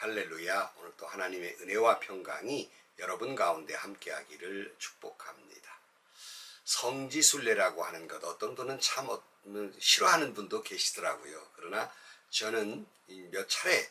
할렐루야. 오늘 또 하나님의 은혜와 평강이 여러분 가운데 함께하기를 축복합니다. 성지순례라고 하는 것, 어떤 분은 참 싫어하는 분도 계시더라고요. 그러나 저는 몇 차례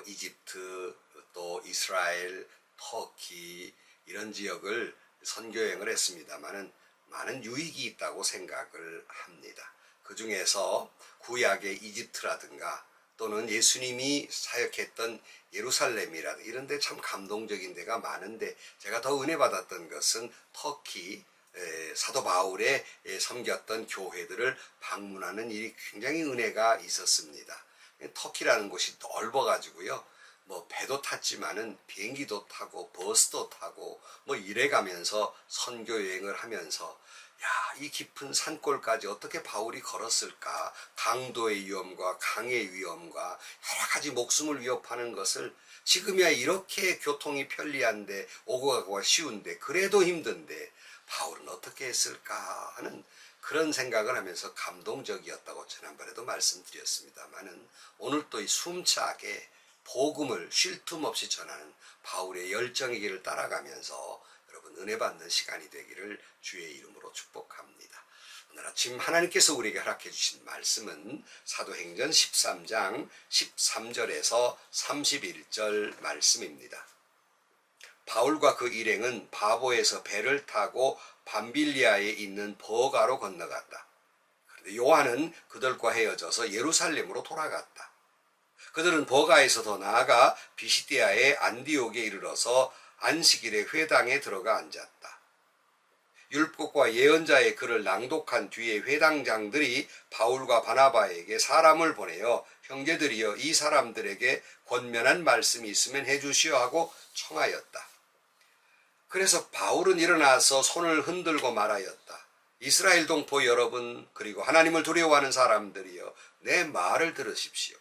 이집트, 또 이스라엘, 터키 이런 지역을 선교여행을 했습니다마는 많은 유익이 있다고 생각을 합니다. 그 중에서 구약의 이집트라든가 또는 예수님이 사역했던 예루살렘이라든가 이런 데 참 감동적인 데가 많은데, 제가 더 은혜 받았던 것은 터키 사도 바울의 섬겼던 교회들을 방문하는 일이 굉장히 은혜가 있었습니다. 터키라는 곳이 넓어 가지고요, 배도 탔지만은 비행기도 타고 버스도 타고 이래 가면서 선교 여행을 하면서, 이 깊은 산골까지 어떻게 바울이 걸었을까? 강도의 위험과 강의 위험과 여러 가지 목숨을 위협하는 것을, 지금이야 이렇게 교통이 편리한데 오고 가고가 쉬운데 그래도 힘든데 바울은 어떻게 했을까 하는 그런 생각을 하면서 감동적이었다고 지난번에도 말씀드렸습니다만은, 오늘 또 이 숨차게 복음을 쉴 틈 없이 전하는 바울의 열정의 길을 따라가면서 여러분 은혜 받는 시간이 되기를 주의 이름으로 축복합니다. 오늘 아침 하나님께서 우리에게 허락해 주신 말씀은 사도행전 13장 13절에서 31절 말씀입니다. 바울과 그 일행은 바보에서 배를 타고 밤빌리아에 있는 버가로 건너갔다. 그런데 요한은 그들과 헤어져서 예루살렘으로 돌아갔다. 그들은 버가에서 더 나아가 비시디아의 안디옥에 이르러서 안식일에 회당에 들어가 앉았다. 율법과 예언자의 글을 낭독한 뒤에 회당장들이 바울과 바나바에게 사람을 보내어 형제들이여 이 사람들에게 권면한 말씀이 있으면 해주시오 하고 청하였다. 그래서 바울은 일어나서 손을 흔들고 말하였다. 이스라엘 동포 여러분, 그리고 하나님을 두려워하는 사람들이여, 내 말을 들으십시오.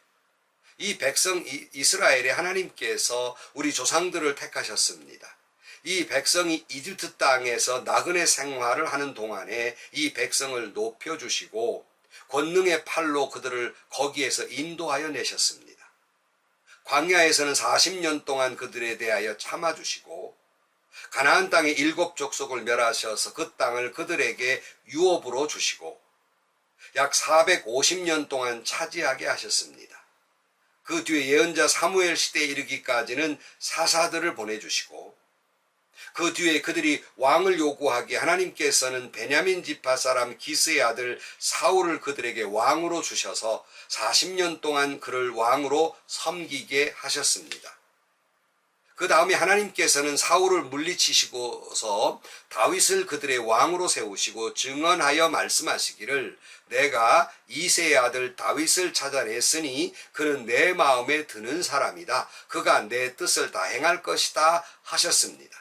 이 백성 이스라엘의 하나님께서 우리 조상들을 택하셨습니다. 이 백성이 이집트 땅에서 나그네 생활을 하는 동안에 이 백성을 높여주시고 권능의 팔로 그들을 거기에서 인도하여 내셨습니다. 광야에서는 40년 동안 그들에 대하여 참아주시고 가나안 땅의 7 족속을 멸하셔서 그 땅을 그들에게 유업으로 주시고 약 450년 동안 차지하게 하셨습니다. 그 뒤에 예언자 사무엘 시대에 이르기까지는 사사들을 보내주시고, 그 뒤에 그들이 왕을 요구하기에 하나님께서는 베냐민 지파 사람 기스의 아들 사울을 그들에게 왕으로 주셔서 40년 동안 그를 왕으로 섬기게 하셨습니다. 그 다음에 하나님께서는 사울을 물리치시고서 다윗을 그들의 왕으로 세우시고 증언하여 말씀하시기를, 내가 이새의 아들 다윗을 찾아냈으니 그는 내 마음에 드는 사람이다. 그가 내 뜻을 다 행할 것이다 하셨습니다.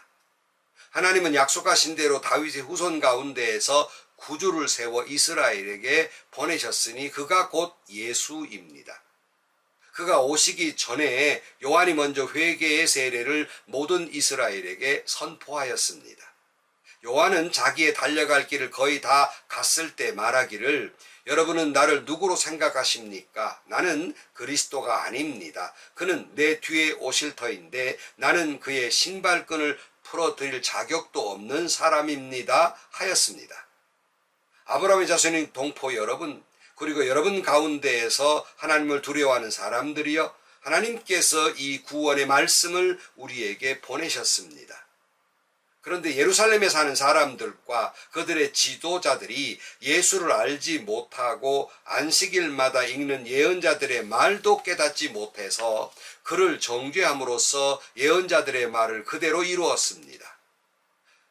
하나님은 약속하신 대로 다윗의 후손 가운데에서 구주를 세워 이스라엘에게 보내셨으니 그가 곧 예수입니다. 그가 오시기 전에 요한이 먼저 회개의 세례를 모든 이스라엘에게 선포하였습니다. 요한은 자기의 달려갈 길을 거의 다 갔을 때 말하기를, 여러분은 나를 누구로 생각하십니까? 나는 그리스도가 아닙니다. 그는 내 뒤에 오실 터인데 나는 그의 신발끈을 풀어드릴 자격도 없는 사람입니다 하였습니다. 아브라함의 자손인 동포 여러분, 그리고 여러분 가운데에서 하나님을 두려워하는 사람들이여, 하나님께서 이 구원의 말씀을 우리에게 보내셨습니다. 그런데 예루살렘에 사는 사람들과 그들의 지도자들이 예수를 알지 못하고 안식일마다 읽는 예언자들의 말도 깨닫지 못해서 그를 정죄함으로써 예언자들의 말을 그대로 이루었습니다.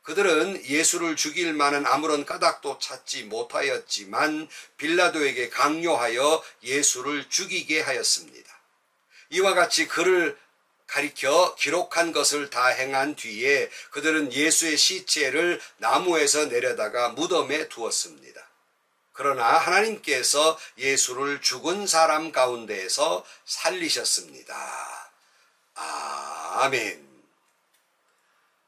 그들은 예수를 죽일 만한 아무런 까닭도 찾지 못하였지만 빌라도에게 강요하여 예수를 죽이게 하였습니다. 이와 같이 그를 가리켜 기록한 것을 다 행한 뒤에 그들은 예수의 시체를 나무에서 내려다가 무덤에 두었습니다. 그러나 하나님께서 예수를 죽은 사람 가운데에서 살리셨습니다. 아멘.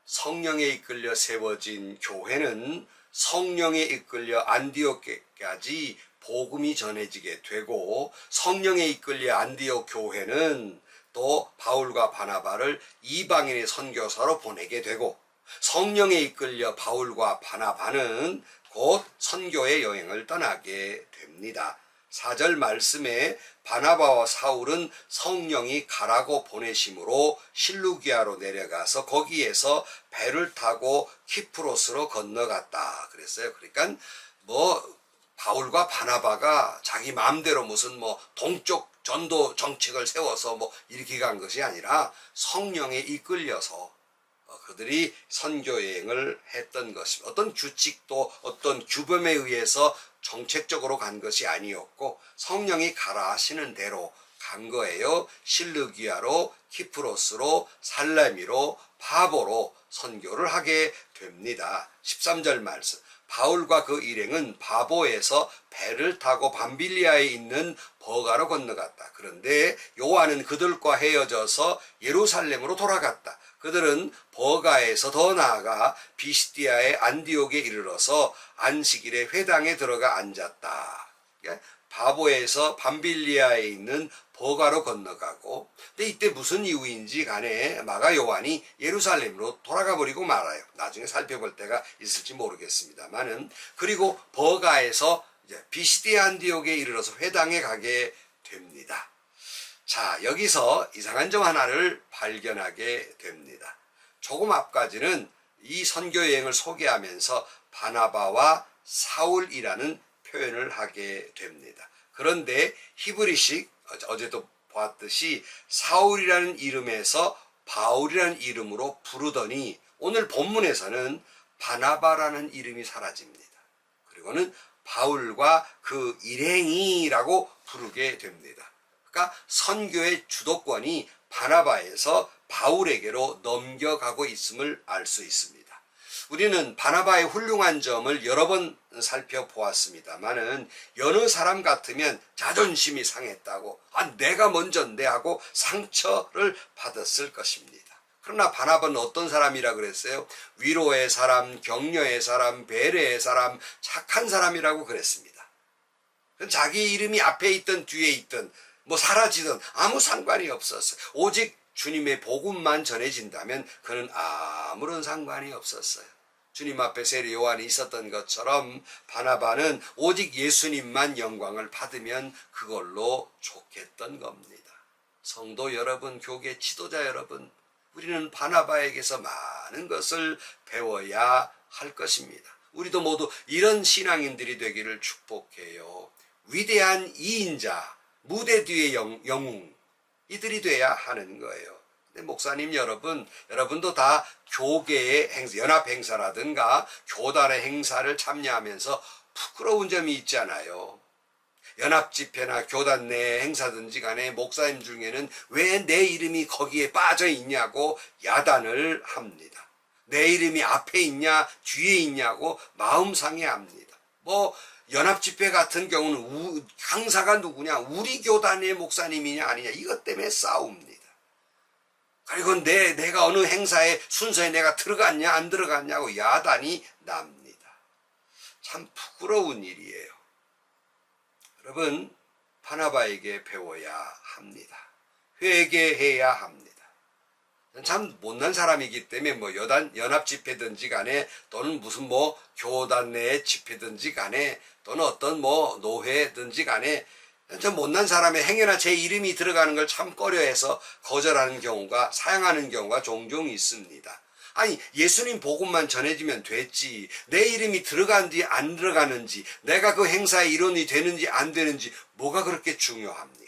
성령에 이끌려 세워진 교회는 성령에 이끌려 안디옥까지 복음이 전해지게 되고, 성령에 이끌려 안디옥 교회는 또 바울과 바나바를 이방인의 선교사로 보내게 되고, 성령에 이끌려 바울과 바나바는 곧 선교의 여행을 떠나게 됩니다. 4절 말씀에 바나바와 사울은 성령이 가라고 보내심으로 실루기아로 내려가서 거기에서 배를 타고 키프로스로 건너갔다 그랬어요. 그러니까 바울과 바나바가 자기 마음대로 무슨 동쪽 전도 정책을 세워서 이렇게 간 것이 아니라 성령에 이끌려서 그들이 선교 여행을 했던 것입니다. 어떤 규칙도 어떤 규범에 의해서 정책적으로 간 것이 아니었고 성령이 가라 하시는 대로 간 거예요. 실루기아로, 키프로스로, 살레미로, 바보로 선교를 하게 됩니다. 13절 말씀. 바울과 그 일행은 바보에서 배를 타고 밤빌리아에 있는 버가로 건너갔다. 그런데 요한은 그들과 헤어져서 예루살렘으로 돌아갔다. 그들은 버가에서 더 나아가 비시디아의 안디옥에 이르러서 안식일에 회당에 들어가 앉았다. 바보에서 밤빌리아에 있는 버가로 건너가고, 근데 이때 무슨 이유인지 간에 마가 요한이 예루살렘으로 돌아가 버리고 말아요. 나중에 살펴볼 때가 있을지 모르겠습니다만은. 그리고 버가에서 이제 비시디아 안디옥에 이르러서 회당에 가게 됩니다. 자, 여기서 이상한 점 하나를 발견하게 됩니다. 조금 앞까지는 이 선교 여행을 소개하면서 바나바와 사울이라는 표현을 하게 됩니다. 그런데 히브리식, 어제도 보았듯이 사울이라는 이름에서 바울이라는 이름으로 부르더니 오늘 본문에서는 바나바라는 이름이 사라집니다. 그리고는 바울과 그 일행이라고 부르게 됩니다. 그러니까 선교의 주도권이 바나바에서 바울에게로 넘겨가고 있음을 알 수 있습니다. 우리는 바나바의 훌륭한 점을 여러 번 살펴보았습니다만은 여느 사람 같으면 자존심이 상했다고 내가 먼저인데 하고 상처를 받았을 것입니다. 그러나 바나바는 어떤 사람이라 그랬어요? 위로의 사람, 격려의 사람, 배려의 사람, 착한 사람이라고 그랬습니다. 자기 이름이 앞에 있든 뒤에 있든 사라지든 아무 상관이 없었어요. 오직 주님의 복음만 전해진다면 그는 아무런 상관이 없었어요. 주님 앞에 세례 요한이 있었던 것처럼 바나바는 오직 예수님만 영광을 받으면 그걸로 좋겠던 겁니다. 성도 여러분, 교계 지도자 여러분, 우리는 바나바에게서 많은 것을 배워야 할 것입니다. 우리도 모두 이런 신앙인들이 되기를 축복해요. 위대한 이인자, 무대 뒤의 영웅, 이들이 돼야 하는 거예요. 근데 목사님 여러분도 다 교계의 행사, 연합 행사라든가 교단의 행사를 참여하면서 부끄러운 점이 있잖아요. 연합 집회나 교단 내 행사든지 간에 목사님 중에는 왜 내 이름이 거기에 빠져 있냐고 야단을 합니다. 내 이름이 앞에 있냐 뒤에 있냐고 마음 상해합니다. 연합 집회 같은 경우는 강사가 누구냐, 우리 교단의 목사님이냐 아니냐, 이것 때문에 싸웁니다. 그리고 내가 어느 행사에 순서에 내가 들어갔냐 안 들어갔냐고 야단이 납니다. 참 부끄러운 일이에요. 여러분, 바나바에게 배워야 합니다. 회개해야 합니다. 참 못난 사람이기 때문에 연합 집회든지 간에 또는 무슨 교단 내 집회든지 간에 또는 어떤 노회든지 간에 참 못난 사람의 행여나 제 이름이 들어가는 걸 참 꺼려해서 거절하는 경우가, 사양하는 경우가 종종 있습니다. 아니, 예수님 복음만 전해지면 됐지, 내 이름이 들어가는지 안 들어가는지, 내가 그 행사의 일원이 되는지 안 되는지 뭐가 그렇게 중요합니까?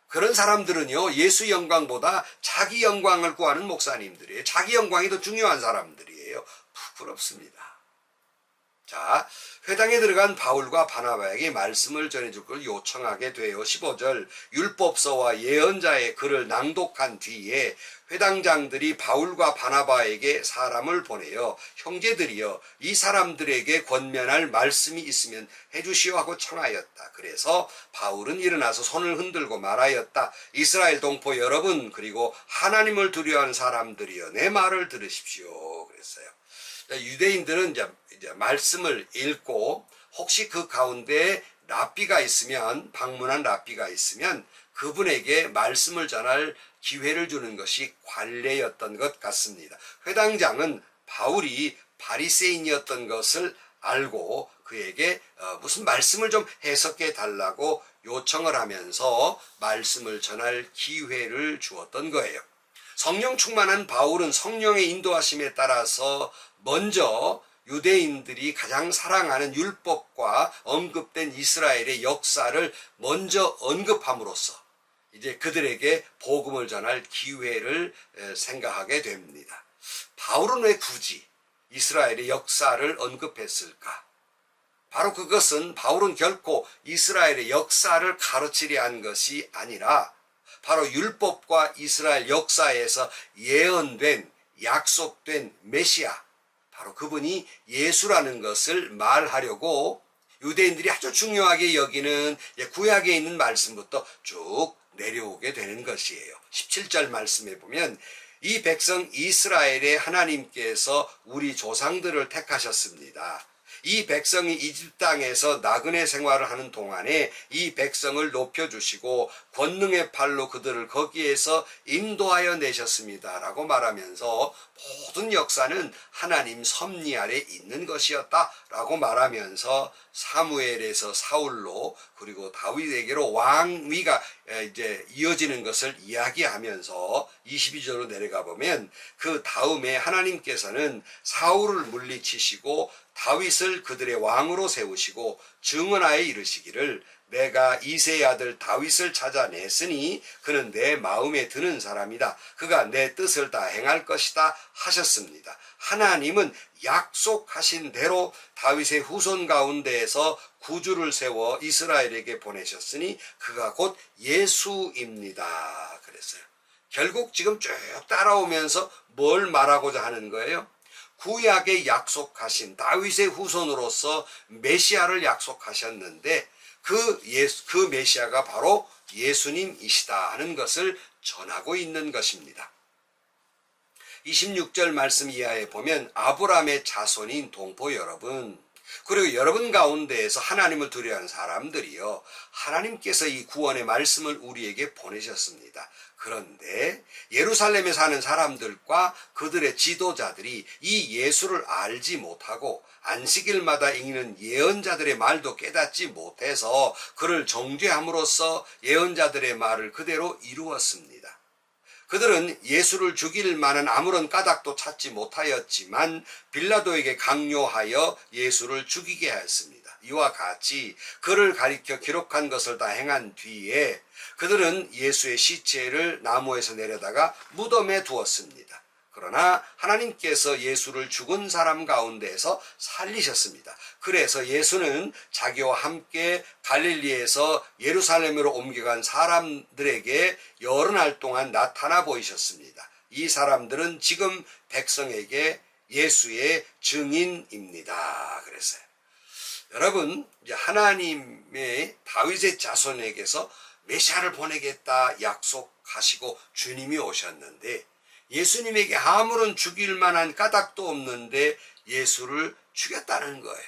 그런 사람들은요, 예수 영광보다 자기 영광을 구하는 목사님들이에요. 자기 영광이 더 중요한 사람들이에요. 부끄럽습니다. 자, 회당에 들어간 바울과 바나바에게 말씀을 전해줄 걸 요청하게 돼요. 15절, 율법서와 예언자의 글을 낭독한 뒤에 회당장들이 바울과 바나바에게 사람을 보내어 형제들이여 이 사람들에게 권면할 말씀이 있으면 해주시오 하고 청하였다. 그래서 바울은 일어나서 손을 흔들고 말하였다. 이스라엘 동포 여러분, 그리고 하나님을 두려워하는 사람들이여 내 말을 들으십시오. 그랬어요. 유대인들은 이제 말씀을 읽고 혹시 그 가운데 랍비가 있으면, 방문한 랍비가 있으면 그분에게 말씀을 전할 기회를 주는 것이 관례였던 것 같습니다. 회당장은 바울이 바리새인이었던 것을 알고 그에게 무슨 말씀을 좀 해석해 달라고 요청을 하면서 말씀을 전할 기회를 주었던 거예요. 성령 충만한 바울은 성령의 인도하심에 따라서 먼저 유대인들이 가장 사랑하는 율법과 언급된 이스라엘의 역사를 먼저 언급함으로써 이제 그들에게 복음을 전할 기회를 생각하게 됩니다. 바울은 왜 굳이 이스라엘의 역사를 언급했을까? 바로 그것은 바울은 결코 이스라엘의 역사를 가르치려 한 것이 아니라 바로 율법과 이스라엘 역사에서 예언된 약속된 메시아, 바로 그분이 예수라는 것을 말하려고 유대인들이 아주 중요하게 여기는 구약에 있는 말씀부터 쭉 내려오게 되는 것이에요. 17절 말씀에 보면 이 백성 이스라엘의 하나님께서 우리 조상들을 택하셨습니다. 이 백성이 이집트 땅에서 나그네 생활을 하는 동안에 이 백성을 높여주시고 권능의 팔로 그들을 거기에서 인도하여 내셨습니다 라고 말하면서 모든 역사는 하나님 섭리 아래 있는 것이었다 라고 말하면서 사무엘에서 사울로 그리고 다윗에게로 왕위가 이제 이어지는 것을 이야기하면서 22절로 내려가 보면 그 다음에 하나님께서는 사울을 물리치시고 다윗을 그들의 왕으로 세우시고 증언하에 이르시기를 내가 이새의 아들 다윗을 찾아냈으니 그는 내 마음에 드는 사람이다. 그가 내 뜻을 다 행할 것이다 하셨습니다. 하나님은 약속하신 대로 다윗의 후손 가운데에서 구주를 세워 이스라엘에게 보내셨으니 그가 곧 예수입니다. 그랬어요. 결국 지금 쭉 따라오면서 뭘 말하고자 하는 거예요? 구약에 약속하신 다윗의 후손으로서 메시아를 약속하셨는데 그 메시아가 바로 예수님이시다 하는 것을 전하고 있는 것입니다. 26절 말씀 이하에 보면 아브라함의 자손인 동포 여러분, 그리고 여러분 가운데에서 하나님을 두려워하는 사람들이요, 하나님께서 이 구원의 말씀을 우리에게 보내셨습니다. 그런데 예루살렘에 사는 사람들과 그들의 지도자들이 이 예수를 알지 못하고 안식일마다 읽는 예언자들의 말도 깨닫지 못해서 그를 정죄함으로써 예언자들의 말을 그대로 이루었습니다. 그들은 예수를 죽일 만한 아무런 까닭도 찾지 못하였지만 빌라도에게 강요하여 예수를 죽이게 하였습니다. 이와 같이 그를 가리켜 기록한 것을 다 행한 뒤에 그들은 예수의 시체를 나무에서 내려다가 무덤에 두었습니다. 그러나 하나님께서 예수를 죽은 사람 가운데에서 살리셨습니다. 그래서 예수는 자기와 함께 갈릴리에서 예루살렘으로 옮겨간 사람들에게 여러 날 동안 나타나 보이셨습니다. 이 사람들은 지금 백성에게 예수의 증인입니다. 그랬어요. 여러분, 이제 하나님의 다윗의 자손에게서 메시아를 보내겠다 약속하시고 주님이 오셨는데 예수님에게 아무런 죽일 만한 까닭도 없는데 예수를 죽였다는 거예요.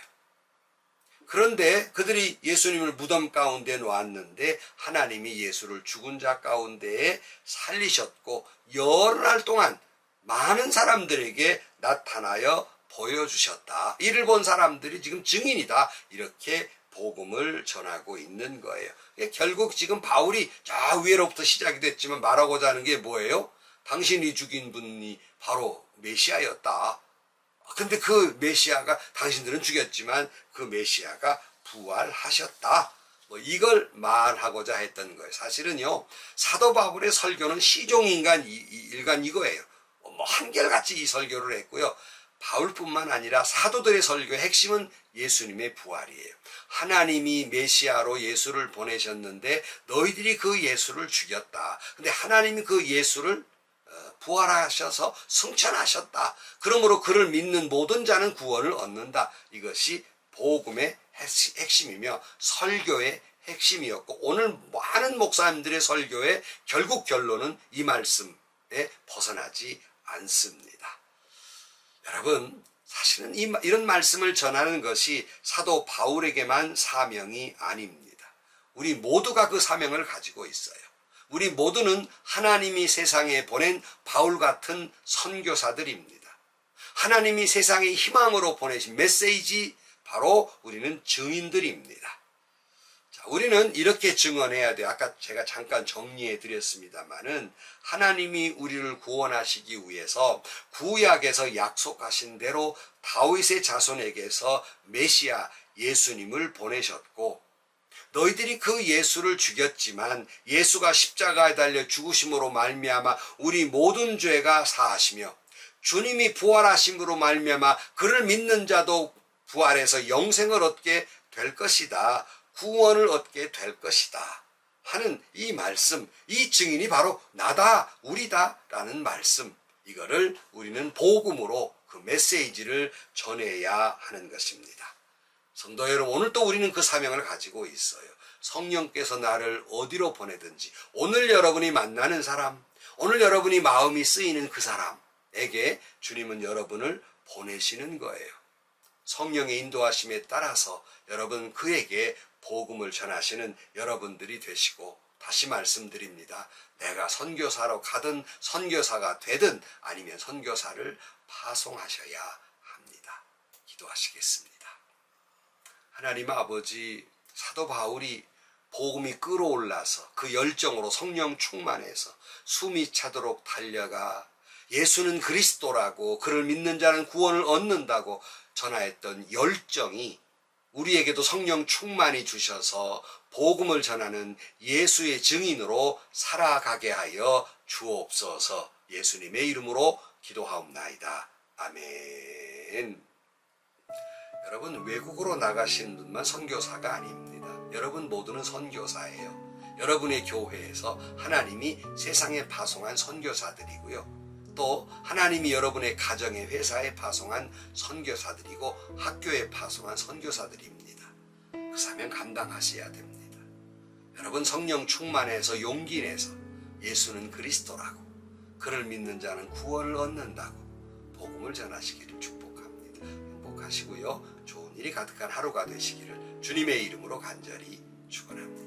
그런데 그들이 예수님을 무덤 가운데 놓았는데 하나님이 예수를 죽은 자 가운데에 살리셨고 여러 날 동안 많은 사람들에게 나타나여 보여주셨다. 이를 본 사람들이 지금 증인이다. 이렇게 복음을 전하고 있는 거예요. 결국 지금 바울이 저 위로부터 시작이 됐지만 말하고자 하는 게 뭐예요? 당신이 죽인 분이 바로 메시아였다. 근데 그 메시아가 당신들은 죽였지만 그 메시아가 부활하셨다. 이걸 말하고자 했던 거예요. 사실은요, 사도 바울의 설교는 시종일관 이거예요. 한결같이 이 설교를 했고요. 바울뿐만 아니라 사도들의 설교의 핵심은 예수님의 부활이에요. 하나님이 메시아로 예수를 보내셨는데 너희들이 그 예수를 죽였다. 근데 하나님이 그 예수를 부활하셔서 승천하셨다. 그러므로 그를 믿는 모든 자는 구원을 얻는다. 이것이 복음의 핵심이며 설교의 핵심이었고 오늘 많은 목사님들의 설교의 결국 결론은 이 말씀에 벗어나지 않습니다. 여러분, 사실은 이런 말씀을 전하는 것이 사도 바울에게만 사명이 아닙니다. 우리 모두가 그 사명을 가지고 있어요. 우리 모두는 하나님이 세상에 보낸 바울 같은 선교사들입니다. 하나님이 세상의 희망으로 보내신 메시지, 바로 우리는 증인들입니다. 자, 우리는 이렇게 증언해야 돼요. 아까 제가 잠깐 정리해 드렸습니다마는 하나님이 우리를 구원하시기 위해서 구약에서 약속하신 대로 다윗의 자손에게서 메시아 예수님을 보내셨고, 너희들이 그 예수를 죽였지만 예수가 십자가에 달려 죽으심으로 말미암아 우리 모든 죄가 사하시며, 주님이 부활하심으로 말미암아 그를 믿는 자도 부활해서 영생을 얻게 될 것이다, 구원을 얻게 될 것이다 하는 이 말씀, 이 증인이 바로 나다, 우리다 라는 말씀, 이거를 우리는 복음으로 그 메시지를 전해야 하는 것입니다. 성도 여러분, 오늘 또 우리는 그 사명을 가지고 있어요. 성령께서 나를 어디로 보내든지, 오늘 여러분이 만나는 사람, 오늘 여러분이 마음이 쓰이는 그 사람에게 주님은 여러분을 보내시는 거예요. 성령의 인도하심에 따라서 여러분 그에게 복음을 전하시는 여러분들이 되시고, 다시 말씀드립니다. 내가 선교사로 가든 선교사가 되든 아니면 선교사를 파송하셔야 합니다. 기도하시겠습니다. 하나님 아버지, 사도 바울이 복음이 끌어올라서 그 열정으로 성령 충만해서 숨이 차도록 달려가 예수는 그리스도라고, 그를 믿는 자는 구원을 얻는다고 전하였던 열정이 우리에게도 성령 충만히 주셔서 복음을 전하는 예수의 증인으로 살아가게 하여 주옵소서. 예수님의 이름으로 기도하옵나이다. 아멘. 여러분, 외국으로 나가신 분만 선교사가 아닙니다. 여러분 모두는 선교사예요. 여러분의 교회에서 하나님이 세상에 파송한 선교사들이고요. 또 하나님이 여러분의 가정의 회사에 파송한 선교사들이고 학교에 파송한 선교사들입니다. 그 사명 감당하셔야 됩니다. 여러분 성령 충만해서 용기 내서 예수는 그리스도라고, 그를 믿는 자는 구원을 얻는다고 복음을 전하시기를 축복합니다. 행복하시고요, 좋은 일이 가득한 하루가 되시기를 주님의 이름으로 간절히 축원합니다.